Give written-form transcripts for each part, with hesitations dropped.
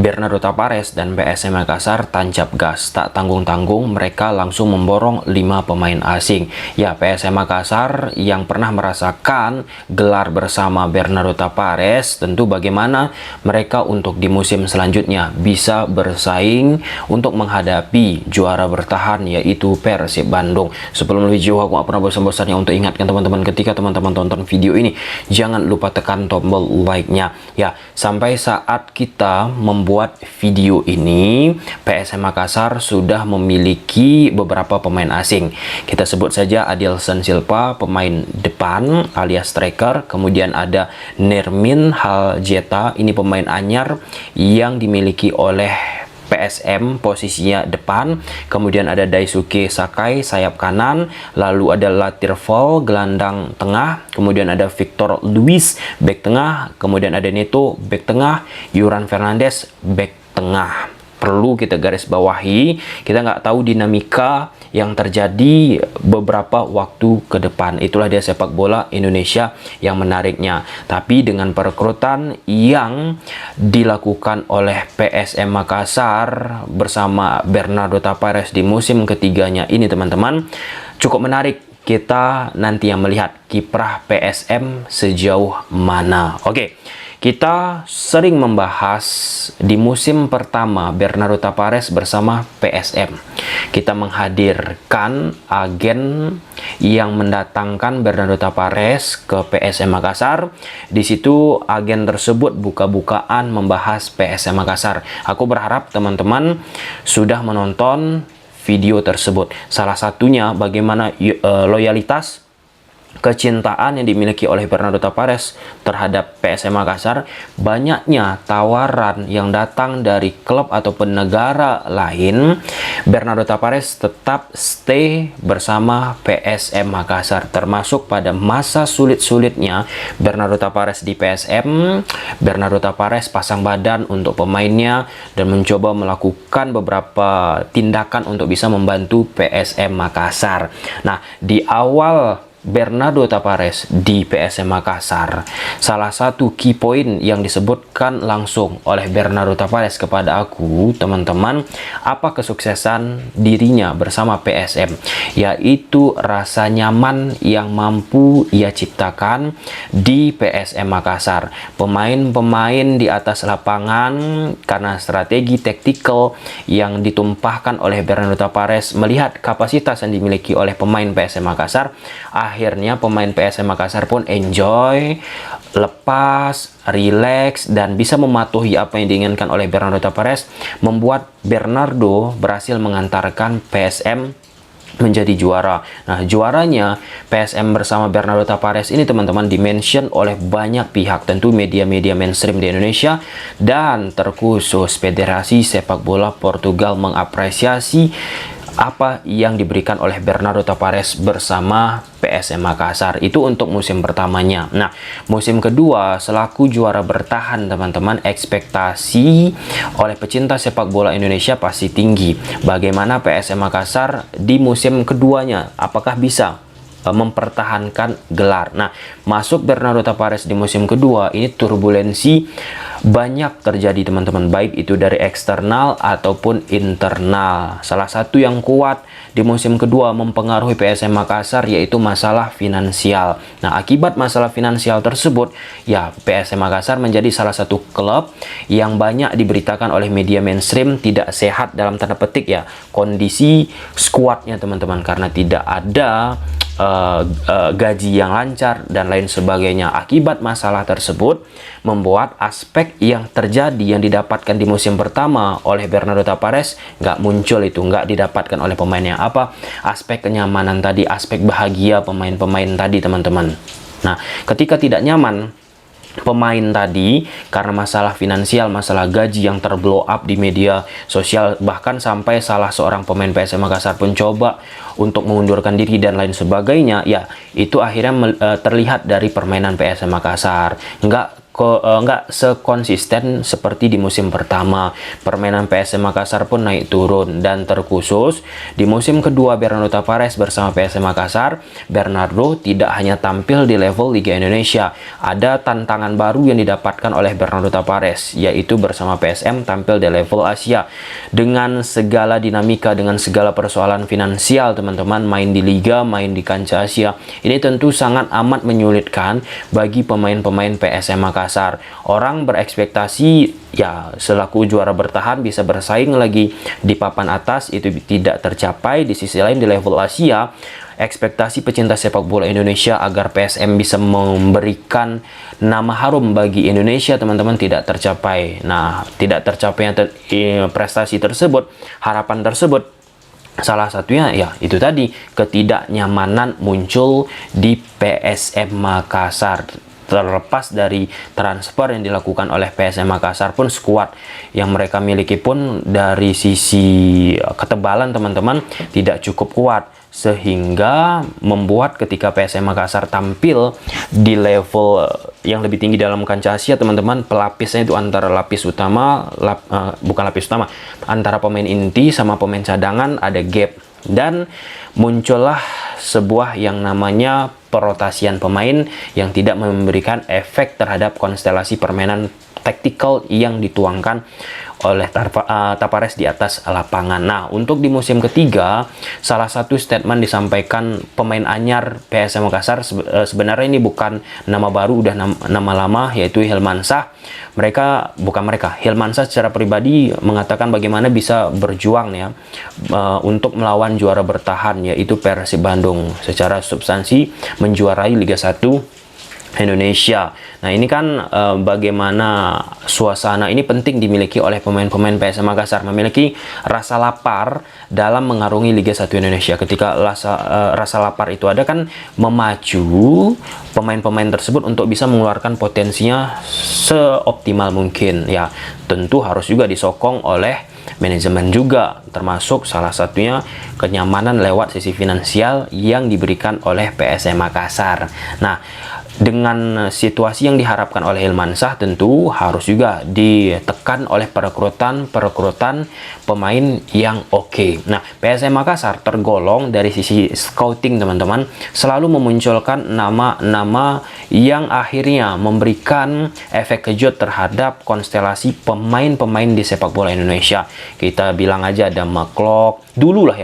Bernardo Tavares dan PSM Makassar tancap gas, tak tanggung-tanggung mereka langsung memborong 5 pemain asing. Ya, PSM Makassar yang pernah merasakan gelar bersama Bernardo Tavares, tentu bagaimana mereka untuk di musim selanjutnya bisa bersaing untuk menghadapi juara bertahan yaitu Persib Bandung. Sebelum lebih jauh, aku pernah bosan-bosannya untuk ingatkan teman-teman, ketika teman-teman tonton video ini jangan lupa tekan tombol like-nya. Ya, sampai saat kita membuat video ini, PSM Makassar sudah memiliki beberapa pemain asing. Kita sebut saja Adilson Silva, pemain depan alias striker. Kemudian ada Nermin Haljeta, ini pemain anyar yang dimiliki oleh PSM, posisinya depan. Kemudian ada Daisuke Sakai, sayap kanan. Lalu ada Latir Vol, gelandang tengah. Kemudian ada Victor Luis, bek tengah. Kemudian ada Neto, bek tengah. Yuran Fernandes, bek tengah. Perlu kita garis bawahi, kita nggak tahu dinamika yang terjadi beberapa waktu ke depan. Itulah dia sepak bola Indonesia yang menariknya. Tapi dengan perekrutan yang dilakukan oleh PSM Makassar bersama Bernardo Tavares di musim ketiganya ini, teman-teman, cukup menarik. Kita nanti yang melihat kiprah PSM sejauh mana. Oke, kita sering membahas di musim pertama Bernardo Tavares bersama PSM. Kita menghadirkan agen yang mendatangkan Bernardo Tavares ke PSM Makassar. Di situ agen tersebut buka-bukaan membahas PSM Makassar. Aku berharap teman-teman sudah menonton video tersebut. Salah satunya bagaimana loyalitas, kecintaan yang dimiliki oleh Bernardo Tavares terhadap PSM Makassar, banyaknya tawaran yang datang dari klub ataupun negara lain. Bernardo Tavares tetap stay bersama PSM Makassar, termasuk pada masa sulit-sulitnya Bernardo Tavares di PSM. Bernardo Tavares pasang badan untuk pemainnya dan mencoba melakukan beberapa tindakan untuk bisa membantu PSM Makassar. Nah, di awal Bernardo Tavares di PSM Makassar, salah satu key point yang disebutkan langsung oleh Bernardo Tavares kepada aku, teman-teman, apa kesuksesan dirinya bersama PSM, yaitu rasa nyaman yang mampu ia ciptakan di PSM Makassar. Pemain-pemain di atas lapangan, karena strategi taktikal yang ditumpahkan oleh Bernardo Tavares, melihat kapasitas yang dimiliki oleh pemain PSM Makassar, akhirnya pemain PSM Makassar pun enjoy, lepas, relax, dan bisa mematuhi apa yang diinginkan oleh Bernardo Tavares, membuat Bernardo berhasil mengantarkan PSM menjadi juara. Nah, juaranya PSM bersama Bernardo Tavares ini, teman-teman, dimention oleh banyak pihak, tentu media-media mainstream di Indonesia, dan terkhusus Federasi Sepak Bola Portugal mengapresiasi apa yang diberikan oleh Bernardo Tavares bersama PSM Makassar. Itu untuk musim pertamanya. Nah, musim kedua selaku juara bertahan, teman-teman, ekspektasi oleh pecinta sepak bola Indonesia pasti tinggi. Bagaimana PSM Makassar di musim keduanya, apakah bisa mempertahankan gelar? Nah, masuk Bernardo Tavares di musim kedua ini turbulensi banyak terjadi, teman-teman, baik itu dari eksternal ataupun internal. Salah satu yang kuat di musim kedua mempengaruhi PSM Makassar yaitu masalah finansial. Nah, akibat masalah finansial tersebut, ya, PSM Makassar menjadi salah satu klub yang banyak diberitakan oleh media mainstream tidak sehat dalam tanda petik, ya, kondisi skuadnya, teman-teman, karena tidak ada gaji yang lancar dan lain sebagainya. Akibat masalah tersebut membuat aspek yang terjadi yang didapatkan di musim pertama oleh Bernardo Tavares nggak muncul, itu nggak didapatkan oleh pemainnya. Apa? Aspek kenyamanan tadi, aspek bahagia pemain-pemain tadi, teman-teman. Nah, ketika tidak nyaman pemain tadi karena masalah finansial, masalah gaji yang terblow up di media sosial, bahkan sampai salah seorang pemain PSM Makassar pun coba untuk mengundurkan diri dan lain sebagainya, ya, itu akhirnya terlihat dari permainan PSM Makassar. Nggak nggak sekonsisten seperti di musim pertama. Permainan PSM Makassar pun naik turun, dan terkhusus di musim kedua Bernardo Tavares bersama PSM Makassar, Bernardo tidak hanya tampil di level Liga Indonesia. Ada tantangan baru yang didapatkan oleh Bernardo Tavares, yaitu bersama PSM tampil di level Asia. Dengan segala dinamika, dengan segala persoalan finansial teman-teman, main di Liga, main di kancah Asia, ini tentu sangat amat menyulitkan bagi pemain-pemain PSM Makassar. Orang berekspektasi ya selaku juara bertahan bisa bersaing lagi di papan atas, itu tidak tercapai. Di sisi lain di level Asia, ekspektasi pecinta sepak bola Indonesia agar PSM bisa memberikan nama harum bagi Indonesia teman-teman tidak tercapai. Nah, tidak tercapainya prestasi tersebut, harapan tersebut, salah satunya ya itu tadi, ketidaknyamanan muncul di PSM Makassar. Terlepas dari transfer yang dilakukan oleh PSM Makassar pun, skuad yang mereka miliki pun dari sisi ketebalan teman-teman tidak cukup kuat, sehingga membuat ketika PSM Makassar tampil di level yang lebih tinggi dalam kancah Asia teman-teman, pelapisnya itu antara lapis utama, bukan lapis utama, antara pemain inti sama pemain cadangan ada gap, dan muncullah sebuah yang namanya perotasian pemain yang tidak memberikan efek terhadap konstelasi permainan taktikal yang dituangkan oleh Tavares di atas lapangan. Nah, untuk di musim ketiga, salah satu statement disampaikan pemain anyar PSM Makassar, sebenarnya ini bukan nama baru, udah nama lama, yaitu Hilmansah. Hilmansah secara pribadi mengatakan bagaimana bisa berjuang ya untuk melawan juara bertahan, yaitu Persib Bandung, secara substansi menjuarai Liga 1 Indonesia. Nah, ini kan bagaimana suasana ini penting dimiliki oleh pemain-pemain PSM Makassar, memiliki rasa lapar dalam mengarungi Liga 1 Indonesia. Ketika rasa lapar itu ada, kan memacu pemain-pemain tersebut untuk bisa mengeluarkan potensinya seoptimal mungkin. Ya, tentu harus juga disokong oleh manajemen juga, termasuk salah satunya kenyamanan lewat sisi finansial yang diberikan oleh PSM Makassar. Nah, dengan situasi yang diharapkan oleh Hilmansah, tentu harus juga ditekan oleh perekrutan pemain yang oke. Nah, PSM Makassar tergolong dari sisi scouting teman-teman selalu memunculkan nama-nama yang akhirnya memberikan efek kejut terhadap konstelasi pemain-pemain di sepak bola Indonesia. Kita bilang aja ada McClough, dulu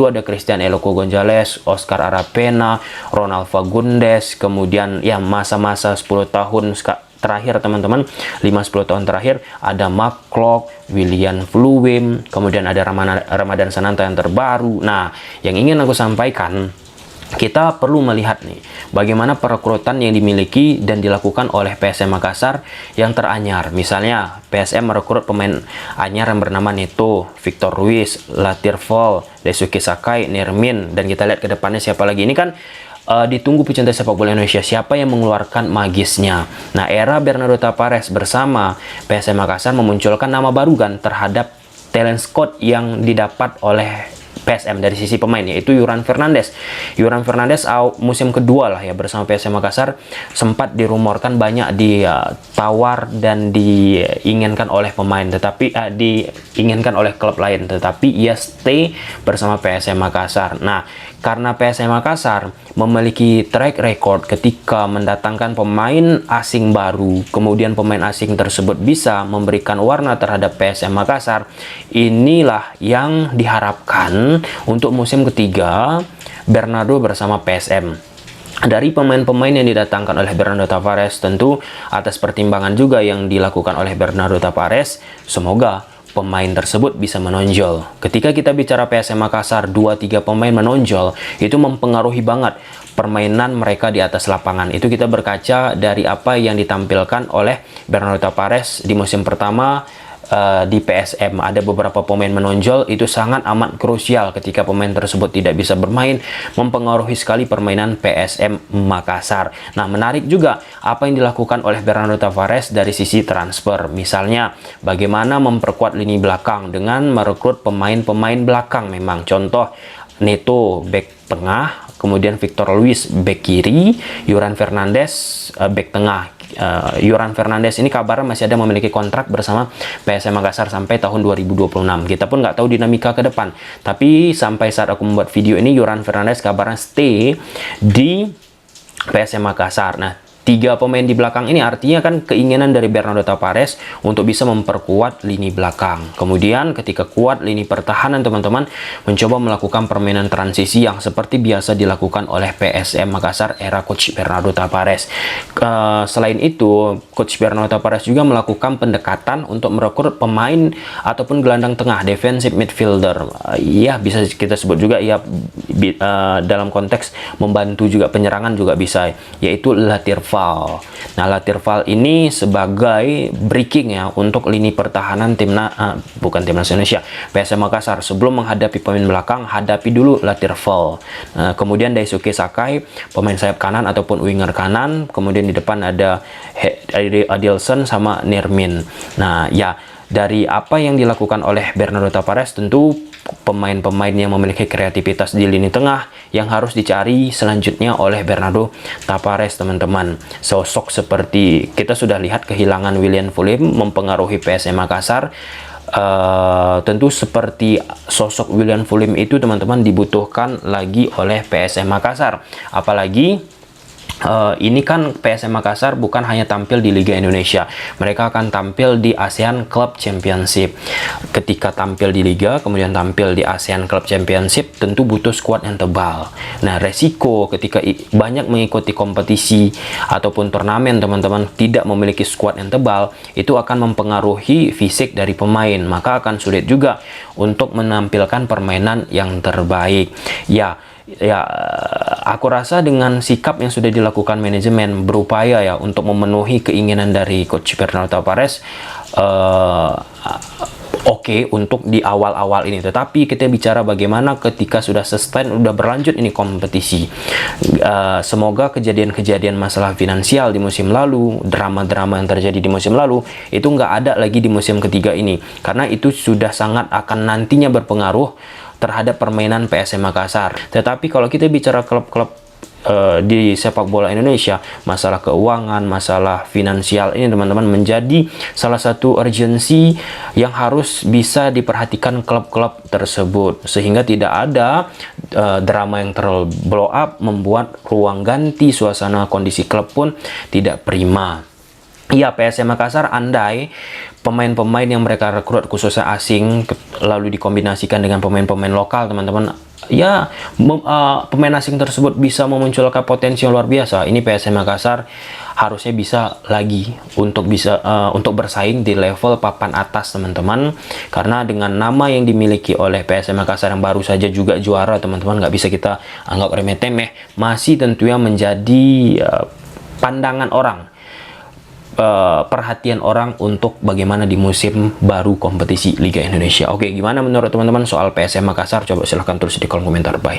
ada Christian Eloko Gonzalez, Oscar Arapena, Ronald Fagundes, kemudian ya masa-masa 10 tahun terakhir teman-teman, 5-10 tahun terakhir ada McClough, William Fluwim, kemudian ada Ramadan Sananta yang terbaru. Nah, yang ingin aku sampaikan, kita perlu melihat nih bagaimana perekrutan yang dimiliki dan dilakukan oleh PSM Makassar yang teranyar. Misalnya PSM merekrut pemain anyar yang bernama Neto, Victor Ruiz, Latir Vol, Daisuke Sakai, Nirmin, dan kita lihat ke depannya siapa lagi. Ini kan ditunggu pecinta sepak bola Indonesia, siapa yang mengeluarkan magisnya. Nah, era Bernardo Tavares bersama PSM Makassar memunculkan nama baru kan terhadap talent scout yang didapat oleh PSM dari sisi pemain, yaitu Yuran Fernandes. Yuran Fernandes musim kedua lah ya bersama PSM Makassar sempat dirumorkan banyak ditawar dan diinginkan oleh pemain, tetapi diinginkan oleh klub lain, tetapi ia stay bersama PSM Makassar. Nah, karena PSM Makassar memiliki track record ketika mendatangkan pemain asing baru, kemudian pemain asing tersebut bisa memberikan warna terhadap PSM Makassar, inilah yang diharapkan untuk musim ketiga Bernardo bersama PSM. Dari pemain-pemain yang didatangkan oleh Bernardo Tavares, tentu atas pertimbangan juga yang dilakukan oleh Bernardo Tavares, semoga pemain tersebut bisa menonjol. Ketika kita bicara PSM Makassar, 2-3 pemain menonjol, itu mempengaruhi banget permainan mereka di atas lapangan. Itu kita berkaca dari apa yang ditampilkan oleh Bernardo Tavares di musim pertama di PSM. Ada beberapa pemain menonjol, itu sangat amat krusial. Ketika pemain tersebut tidak bisa bermain, mempengaruhi sekali permainan PSM Makassar. Nah, menarik juga apa yang dilakukan oleh Bernardo Tavares dari sisi transfer. Misalnya, bagaimana memperkuat lini belakang dengan merekrut pemain-pemain belakang. Memang contoh Neto back tengah, kemudian Victor Luis back kiri, Yuran Fernandes back tengah. Yoran Fernandes ini kabarnya masih ada memiliki kontrak bersama PSM Makassar sampai tahun 2026. Kita pun nggak tahu dinamika ke depan. Tapi sampai saat aku membuat video ini, Yoran Fernandes kabarnya stay di PSM Makassar. Nah, 3 pemain di belakang ini artinya kan keinginan dari Bernardo Tavares untuk bisa memperkuat lini belakang. Kemudian ketika kuat lini pertahanan, teman-teman mencoba melakukan permainan transisi yang seperti biasa dilakukan oleh PSM Makassar era Coach Bernardo Tavares. Selain itu, Coach Bernardo Tavares juga melakukan pendekatan untuk merekrut pemain ataupun gelandang tengah, defensive midfielder. Ya, bisa kita sebut juga ya dalam konteks membantu juga penyerangan juga bisa, yaitu Latir Val. Nah, Latir Val ini sebagai breaking ya untuk lini pertahanan bukan timnas Indonesia, PSM Makassar. Sebelum menghadapi pemain belakang, hadapi dulu Latir Val. Kemudian Daisuke Sakai, pemain sayap kanan ataupun winger kanan. Kemudian di depan ada Adilson sama Nirmin. Nah, ya dari apa yang dilakukan oleh Bernardo Tavares, tentu pemain-pemain yang memiliki kreativitas di lini tengah yang harus dicari selanjutnya oleh Bernardo Tavares, teman-teman. Sosok seperti kita sudah lihat kehilangan William Fulim mempengaruhi PSM Makassar. Tentu seperti sosok William Fulim itu, teman-teman, dibutuhkan lagi oleh PSM Makassar. Apalagi ini kan PSM Makassar bukan hanya tampil di Liga Indonesia, mereka akan tampil di ASEAN Club Championship. Ketika tampil di Liga, kemudian tampil di ASEAN Club Championship, tentu butuh skuad yang tebal. Nah, resiko ketika banyak mengikuti kompetisi ataupun turnamen, teman-teman, tidak memiliki skuad yang tebal, itu akan mempengaruhi fisik dari pemain, maka akan sulit juga untuk menampilkan permainan yang terbaik. Ya, aku rasa dengan sikap yang sudah dilakukan manajemen berupaya ya untuk memenuhi keinginan dari Coach Bernardo Tavares, oke untuk di awal-awal ini. Tetapi kita bicara bagaimana ketika sudah sustain, udah berlanjut ini kompetisi. Semoga kejadian-kejadian masalah finansial di musim lalu, drama-drama yang terjadi di musim lalu, itu nggak ada lagi di musim ketiga ini. Karena itu sudah sangat akan nantinya berpengaruh terhadap permainan PSM Makassar. Tetapi kalau kita bicara klub-klub di sepak bola Indonesia, masalah keuangan, masalah finansial ini, teman-teman, menjadi salah satu urgensi yang harus bisa diperhatikan klub-klub tersebut, sehingga tidak ada drama yang terlalu blow up membuat ruang ganti, suasana kondisi klub pun tidak prima. Ya, PSM Makassar andai pemain-pemain yang mereka rekrut khususnya asing lalu dikombinasikan dengan pemain-pemain lokal, teman-teman, ya pemain asing tersebut bisa memunculkan potensi yang luar biasa. Ini PSM Makassar harusnya bisa lagi untuk bersaing di level papan atas, teman-teman, karena dengan nama yang dimiliki oleh PSM Makassar yang baru saja juga juara, teman-teman, nggak bisa kita anggap remeh-temeh, masih tentunya menjadi pandangan orang, perhatian orang untuk bagaimana di musim baru kompetisi Liga Indonesia. Oke, gimana menurut teman-teman soal PSM Makassar? Coba silahkan tulis di kolom komentar. Bye.